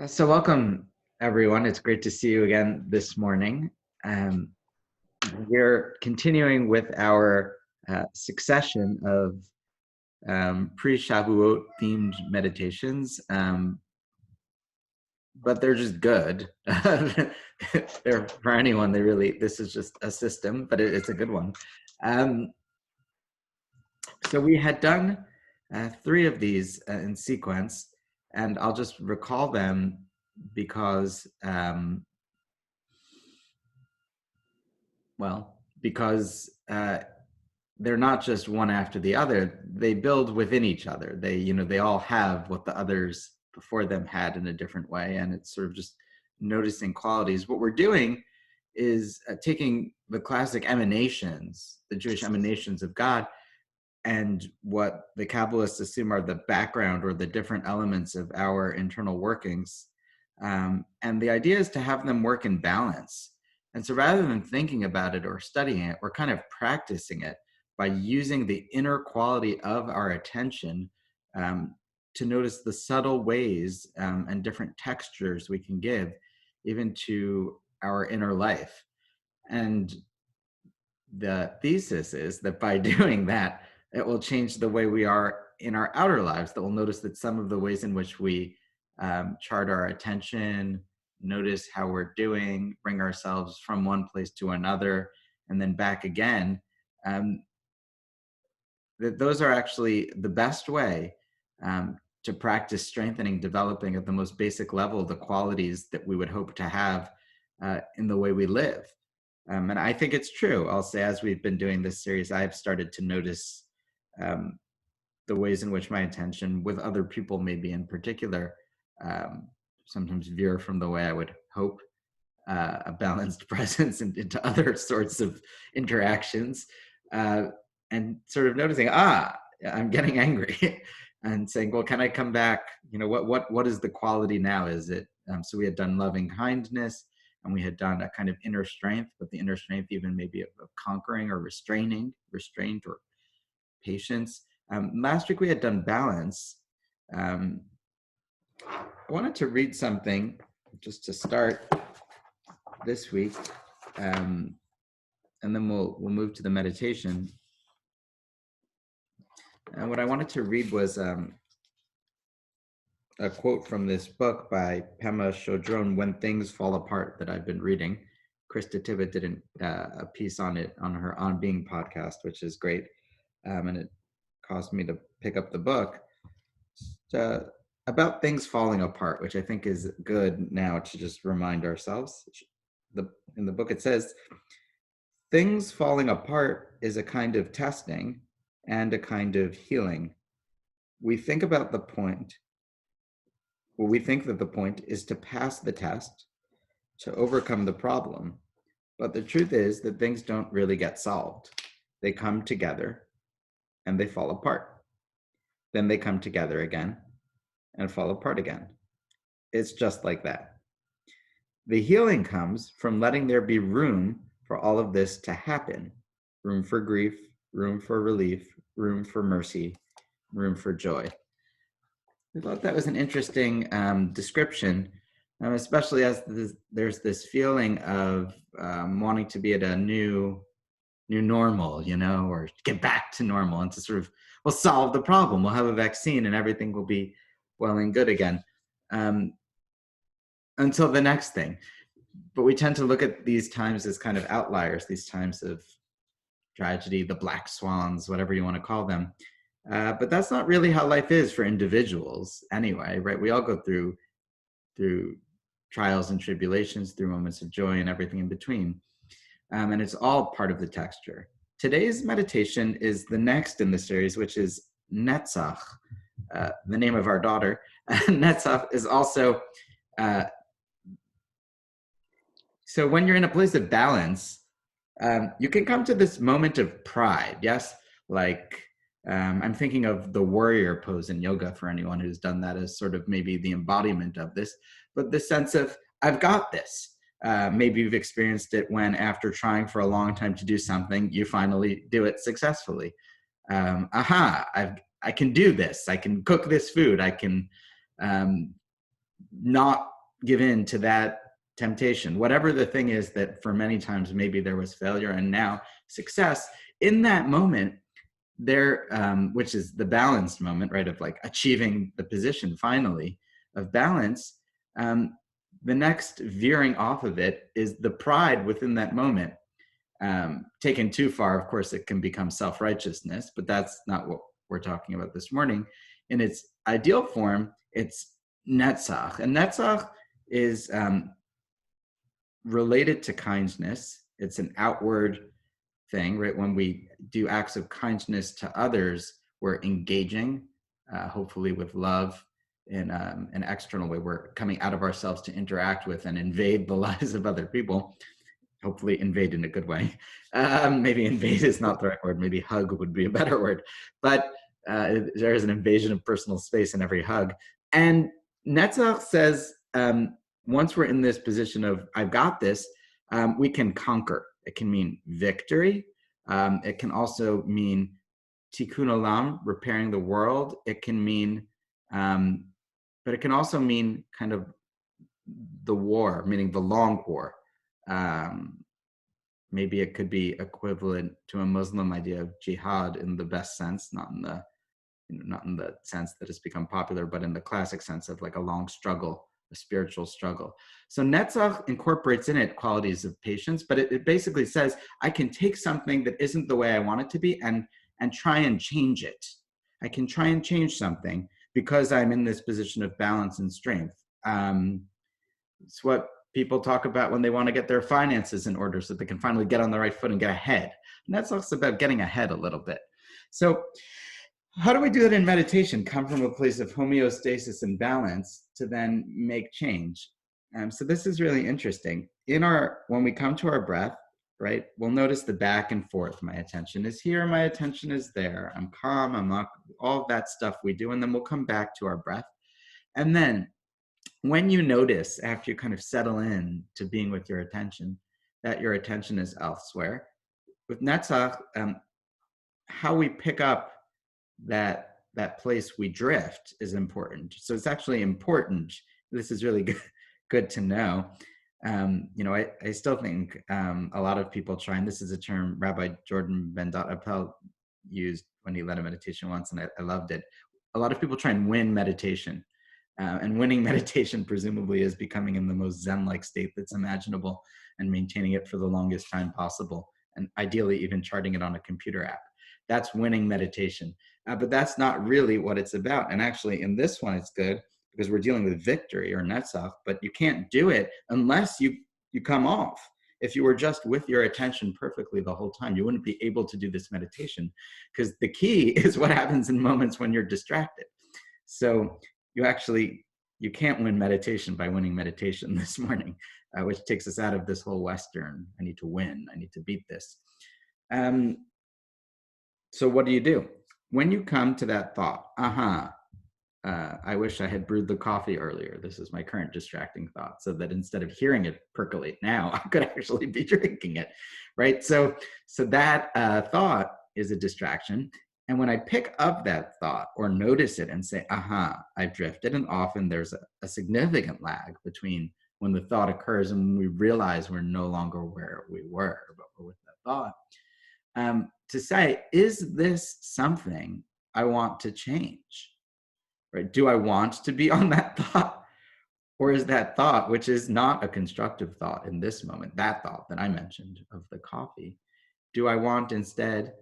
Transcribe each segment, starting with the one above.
So welcome, everyone. It's great to see you again this morning. Um, we're continuing with our succession of pre-Shavuot themed meditations, but they're just good. They're, for anyone, this is just a system, but it's a good one. So we had done three of these in sequence, and I'll just recall them because they're not just one after the other. They build within each other. They all have what the others before them had in a different way, and it's sort of just noticing qualities. What we're doing is taking the classic emanations, the Jewish emanations of God, and what the Kabbalists assume are the background or the different elements of our internal workings. And the idea is to have them work in balance. And so rather than thinking about it or studying it, we're kind of practicing it by using the inner quality of our attention to notice the subtle ways and different textures we can give even to our inner life. And the thesis is that by doing that, it will change the way we are in our outer lives, that we'll notice that some of the ways in which we chart our attention, notice how we're doing, bring ourselves from one place to another, and then back again, that those are actually the best way to practice strengthening, developing at the most basic level the qualities that we would hope to have in the way we live. And I think it's true. I'll say, as we've been doing this series, I've started to notice the ways in which my attention with other people, maybe in particular, sometimes veer from the way I would hope a balanced presence into other sorts of interactions, and sort of noticing, I'm getting angry, and saying, well, can I come back? What is the quality now? Is it so we had done loving kindness, and we had done a kind of inner strength, but the inner strength even maybe of conquering or restraint or patience. Last week we had done balance. I wanted to read something just to start this week, and then we'll move to the meditation. And what I wanted to read was a quote from this book by Pema Chodron, When Things Fall Apart, that I've been reading. Krista Tibbett did a piece on it on her On Being podcast, which is great. And it caused me to pick up the book about things falling apart, which I think is good now to just remind ourselves. In the book it says, things falling apart is a kind of testing and a kind of healing. We think that the point is to pass the test, to overcome the problem. But the truth is that things don't really get solved. They come together and they fall apart. Then they come together again and fall apart again. It's just like that. The healing comes from letting there be room for all of this to happen. Room for grief, room for relief, room for mercy, room for joy. I thought that was an interesting description, especially as there's this feeling of wanting to be at a new normal, or get back to normal, and to sort of, we'll solve the problem. We'll have a vaccine and everything will be well and good again, until the next thing. But we tend to look at these times as kind of outliers, these times of tragedy, the black swans, whatever you want to call them. But that's not really how life is for individuals anyway, right? We all go through trials and tribulations, through moments of joy and everything in between. And it's all part of the texture. Today's meditation is the next in the series, which is Netzach, the name of our daughter. Netzach is also, so when you're in a place of balance, you can come to this moment of pride, yes? Like, I'm thinking of the warrior pose in yoga for anyone who's done that, as sort of maybe the embodiment of this, but the sense of, I've got this. Maybe you've experienced it when, after trying for a long time to do something, you finally do it successfully. I can do this. I can cook this food. I can not give in to that temptation, whatever the thing is that for many times maybe there was failure and now success. In that moment there, which is the balanced moment, right, of like achieving the position finally of balance, the next veering off of it is the pride within that moment. Taken too far, of course, it can become self-righteousness, but that's not what we're talking about this morning. In its ideal form, it's netzach, and netzach is related to kindness. It's an outward thing, right? When we do acts of kindness to others, we're engaging, hopefully with love in an external way. We're coming out of ourselves to interact with and invade the lives of other people. Hopefully invade in a good way. Maybe invade is not the right word. Maybe hug would be a better word. But there is an invasion of personal space in every hug. And Netzach says, once we're in this position of, I've got this, we can conquer. It can mean victory. It can also mean tikkun olam, repairing the world. It can mean, but it can also mean kind of the war, meaning the long war. Maybe it could be equivalent to a Muslim idea of jihad in the best sense, not in the sense that it's become popular, but in the classic sense of like a long struggle, a spiritual struggle. So Netzach incorporates in it qualities of patience, but it basically says, I can take something that isn't the way I want it to be and try and change it. I can try and change something because I'm in this position of balance and strength. It's what people talk about when they want to get their finances in order so they can finally get on the right foot and get ahead. And that's also about getting ahead a little bit. So how do we do that in meditation? Come from a place of homeostasis and balance to then make change. So this is really interesting. When we come to our breath, right, we'll notice the back and forth. My attention is here, my attention is there. I'm calm, I'm not, all that stuff we do, and then we'll come back to our breath. And then when you notice, after you kind of settle in to being with your attention, that your attention is elsewhere, with Netzach, how we pick up that place we drift is important. So it's actually important. This is really good to know. I still think a lot of people try, and this is a term Rabbi Jordan Ben Appel used when he led a meditation once, and I loved it. A lot of people try and win meditation. And winning meditation presumably is becoming in the most Zen-like state that's imaginable and maintaining it for the longest time possible, and ideally even charting it on a computer app. That's winning meditation. But that's not really what it's about. And actually in this one, it's good because we're dealing with victory or netzach, but you can't do it unless you come off. If you were just with your attention perfectly the whole time, you wouldn't be able to do this meditation, because the key is what happens in moments when you're distracted. So you can't win meditation by winning meditation this morning, which takes us out of this whole Western, I need to win, I need to beat this. So what do? When you come to that thought, I wish I had brewed the coffee earlier. This is my current distracting thought, so that instead of hearing it percolate now, I could actually be drinking it, right? So that thought is a distraction. And when I pick up that thought or notice it and say, I've drifted, and often there's a significant lag between when the thought occurs and when we realize we're no longer where we were, but we're with that thought, to say, is this something I want to change? Right? Do I want to be on that thought? Or is that thought, which is not a constructive thought in this moment, that thought that I mentioned of the coffee, do I want instead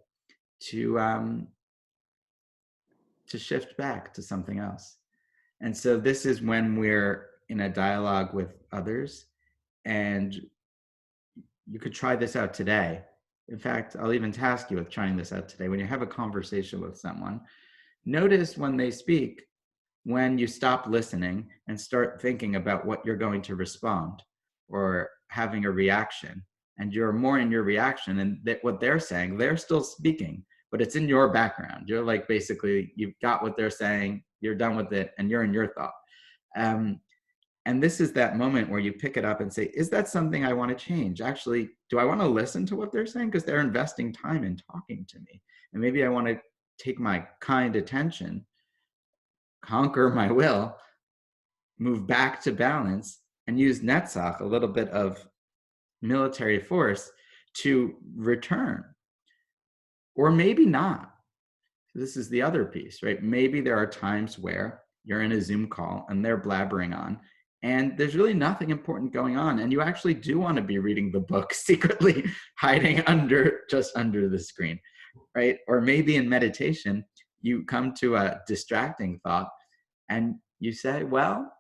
to shift back to something else? And so this is when we're in a dialogue with others, and you could try this out today. In fact, I'll even task you with trying this out today. When you have a conversation with someone, notice when they speak, when you stop listening and start thinking about what you're going to respond or having a reaction, and you're more in your reaction, and what they're saying, they're still speaking, but it's in your background. You're like, basically, you've got what they're saying, you're done with it, and you're in your thought. And this is that moment where you pick it up and say, is that something I want to change? Actually, do I want to listen to what they're saying? Because they're investing time in talking to me. And maybe I want to take my kind attention, conquer my will, move back to balance and use Netzach, a little bit of military force, to return. Or maybe not. This is the other piece, right? Maybe there are times where you're in a Zoom call and they're blabbering on, and there's really nothing important going on, and you actually do want to be reading the book secretly, hiding just under the screen, right? Or maybe in meditation, you come to a distracting thought and you say, well,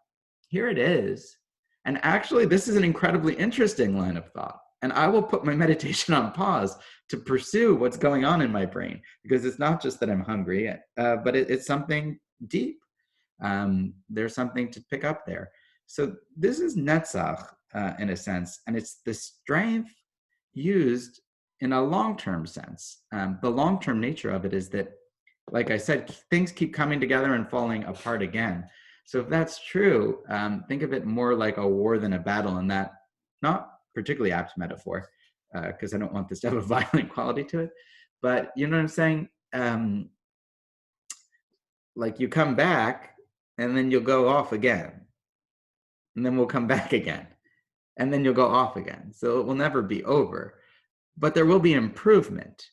here it is. And actually, this is an incredibly interesting line of thought. And I will put my meditation on pause to pursue what's going on in my brain, because it's not just that I'm hungry, but it's something deep. There's something to pick up there. So this is Netzach in a sense, and it's the strength used in a long-term sense. The long-term nature of it is that, like I said, things keep coming together and falling apart again. So if that's true, think of it more like a war than a battle, and that not particularly apt metaphor, because I don't want this to have a violent quality to it. But you know what I'm saying? Like you come back and then you'll go off again. And then we'll come back again. And then you'll go off again. So it will never be over. But there will be improvement.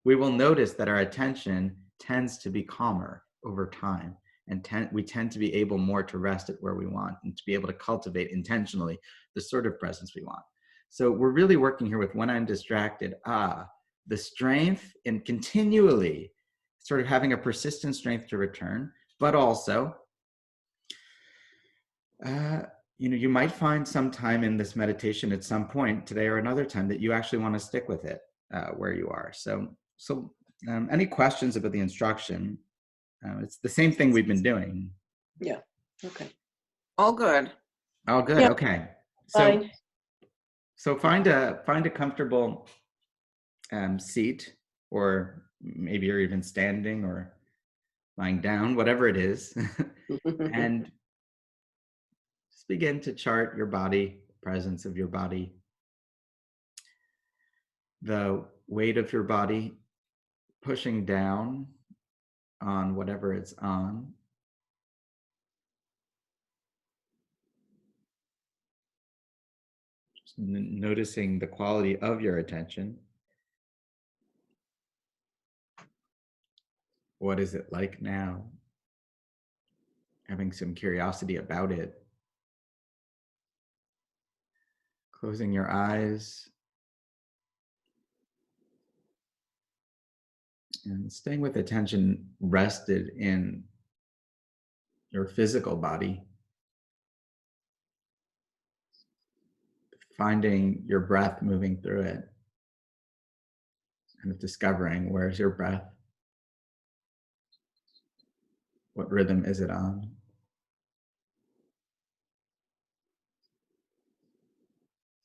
We will notice that our attention tends to be calmer over time. And we tend to be able more to rest at where we want and to be able to cultivate intentionally the sort of presence we want. So we're really working here with when I'm distracted, the strength in continually sort of having a persistent strength to return, but also, you might find some time in this meditation at some point today or another time that you actually want to stick with it where you are. So any questions about the instruction? It's the same thing we've been doing. Yeah. Okay. All good. All good. Yep. Okay. Fine. So find a comfortable seat, or maybe you're even standing or lying down, whatever it is, and just begin to chart your body, presence of your body, the weight of your body pushing down on whatever it's on. Just noticing the quality of your attention. What is it like now? Having some curiosity about it. Closing your eyes and staying with attention rested in your physical body. Finding your breath moving through it. Kind of discovering, where's your breath? What rhythm is it on?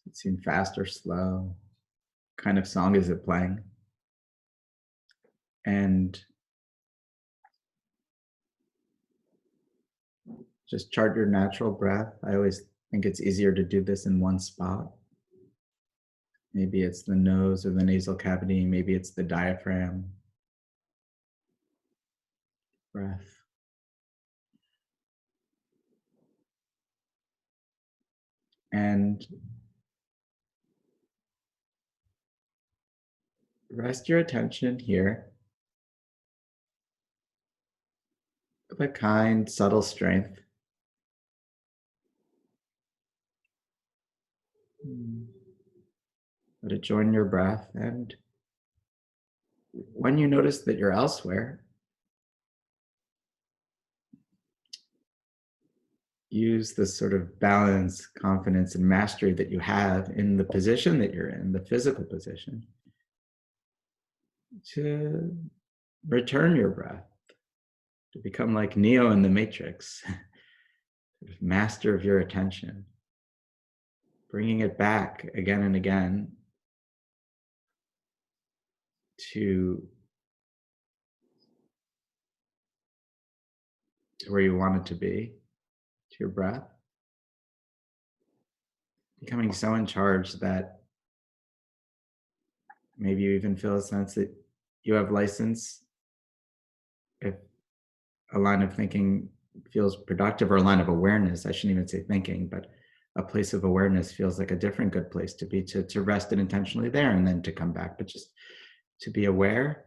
Does it seem fast or slow? What kind of song is it playing? And just chart your natural breath. I always think it's easier to do this in one spot. Maybe it's the nose or the nasal cavity. Maybe it's the diaphragm. Breath. And rest your attention here with a kind, subtle strength. Let it join your breath. And when you notice that you're elsewhere, use the sort of balance, confidence, and mastery that you have in the position that you're in, the physical position, to return your breath, to become like Neo in the Matrix, master of your attention, bringing it back again and again to where you want it to be, to your breath. Becoming so in charge that maybe you even feel a sense that you have license if a line of thinking feels productive, or a line of awareness. I shouldn't even say thinking, but a place of awareness feels like a different good place to be, to rest it intentionally there and then to come back, but just to be aware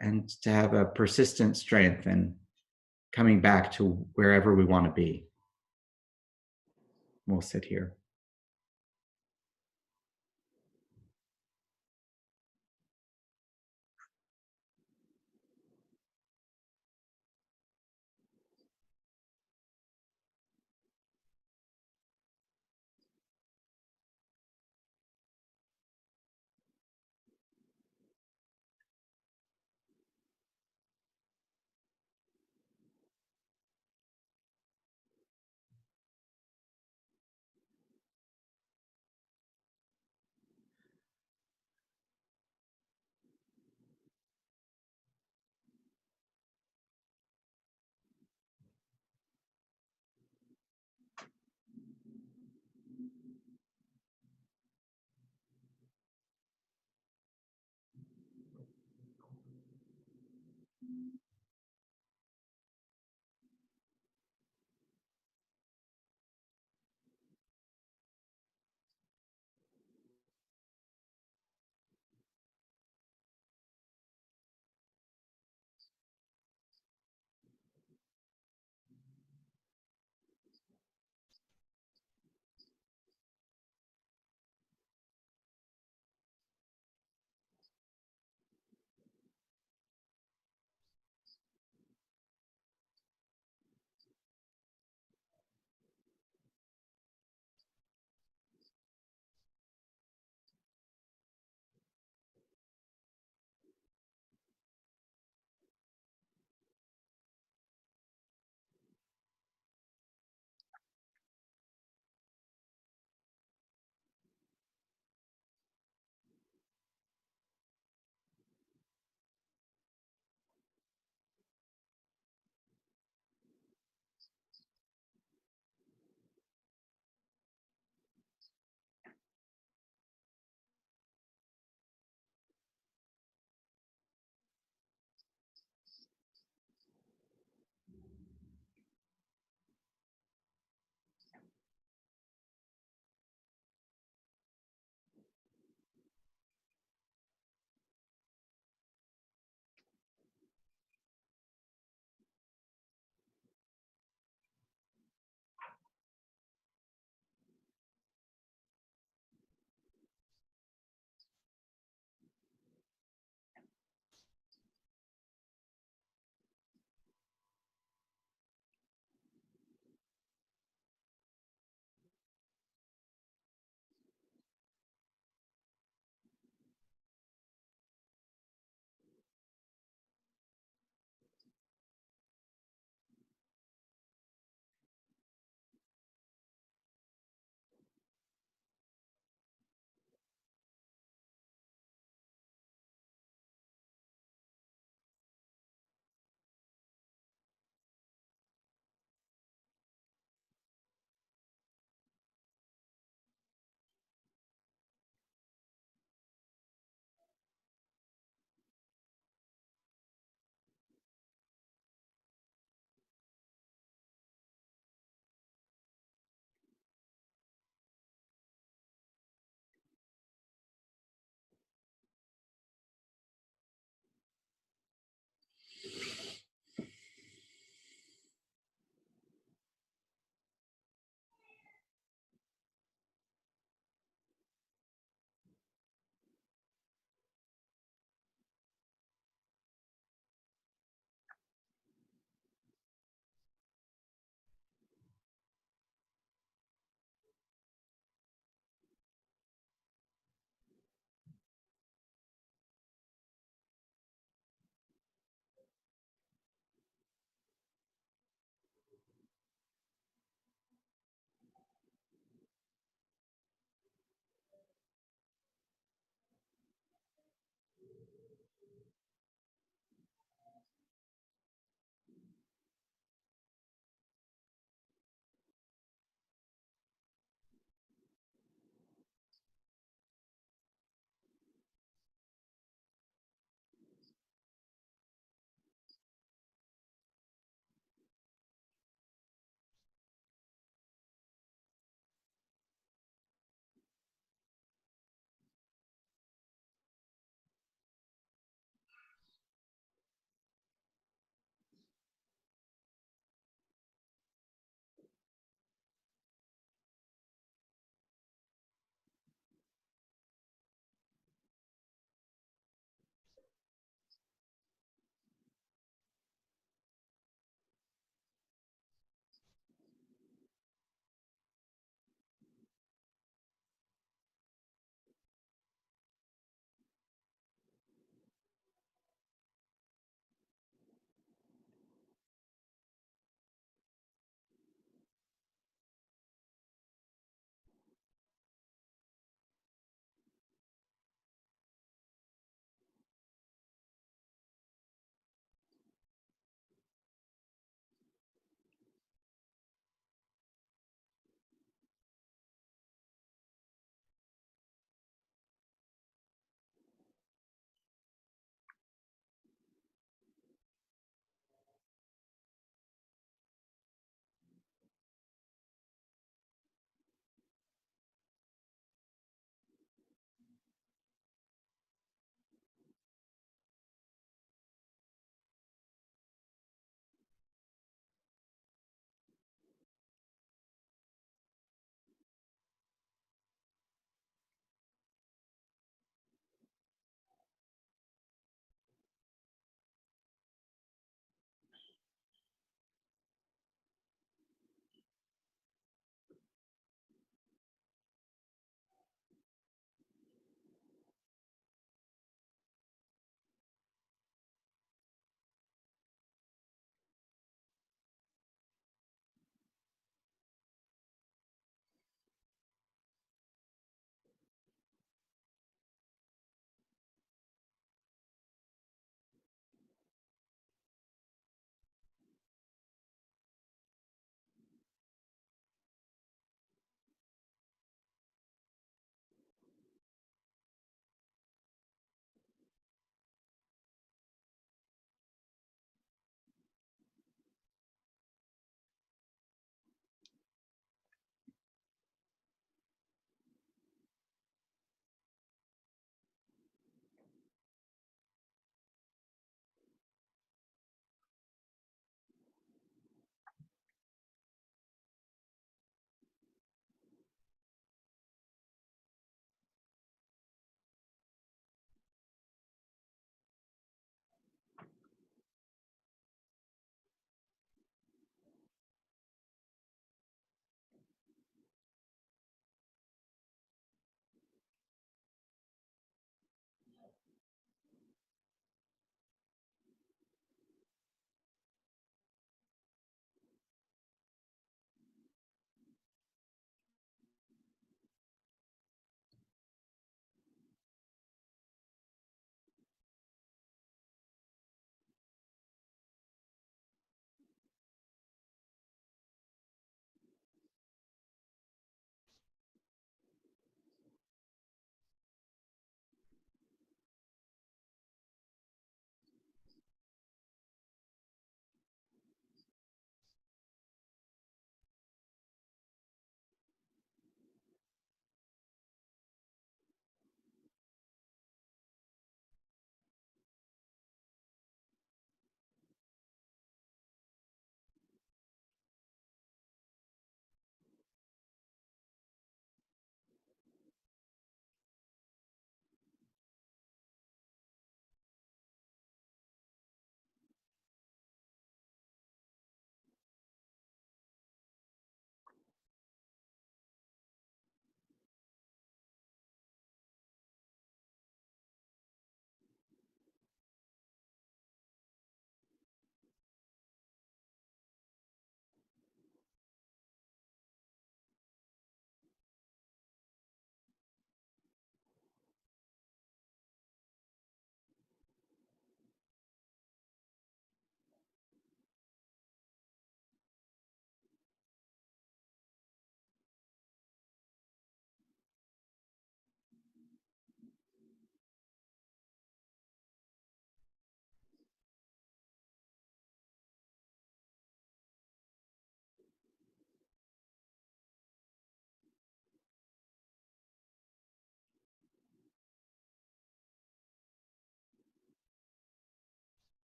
and to have a persistent strength and coming back to wherever we want to be. We'll sit here.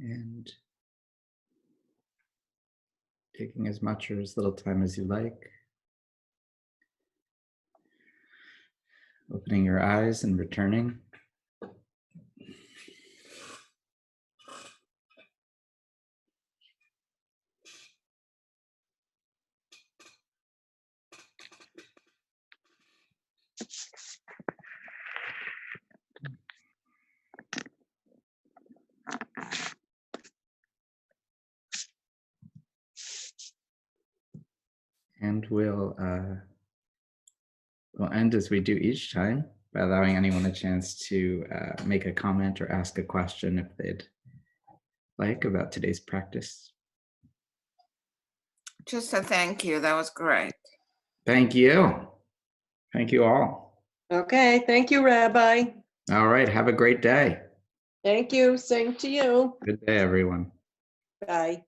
And taking as much or as little time as you like. Opening your eyes and returning. And we'll end as we do each time by allowing anyone a chance to make a comment or ask a question if they'd like about today's practice. Just a thank you. That was great. Thank you. Thank you all. Okay, thank you, Rabbi. All right, have a great day. Thank you. Same to you. Good day, everyone. Bye.